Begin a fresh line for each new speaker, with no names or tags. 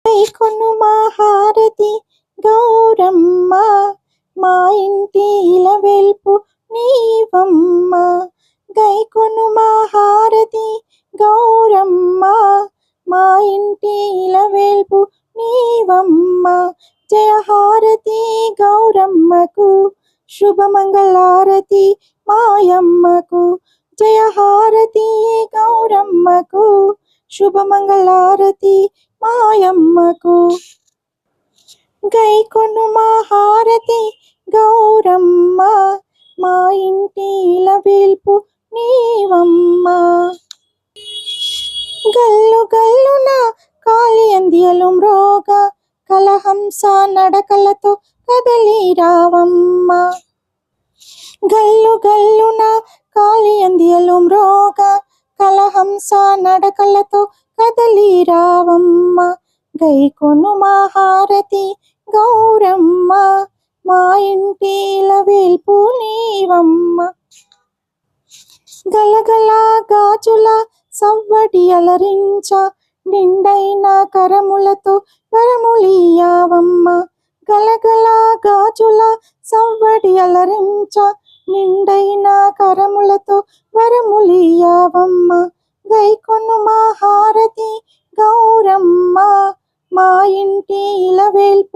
కొను మా హారతి గౌరమ్మ, మా ఇంటి ఇలవెల్పు నీవమ్మ. గైకొను మా హారతి గౌరమ్మ, మా ఇంటి ఇలవెల్పు నీవమ్మ. జయ హారతి గౌరమ్మకు, శుభమంగళారతి మాయమ్మకు. జయ హారతి గౌరమ్మకు, శుభమంగళారతి మాయమ్మకు. గైకొను మా హారతి గౌరమ్మ, మా ఇంటి ఇలవెల్పు నీవమ్మ. గల్లు గల్లున కాళియందియలు మ్రోగ, కలహంస నడకలతో కదలి రావమ్మ. గల్లు గల్లున కాళియందియలు మ్రోగ, కలహంస నడకలతో కదలి రావమ్మ. గైకొను మా హారతి గౌరమ్మ, మా ఇంటి ఇలవెల్పు నీవమ్మ. గలగల గాజుల సవ్వడి అలరించ, నిండైన కరములతో వరములియావమ్మ. గలగల గాజుల సవ్వడి అలరించ, నిండైన కరములతో వరములియావమ్మ. గైకొను మా హారతి గౌరమ్మ, మా ఇంటి ఇలవెల్పు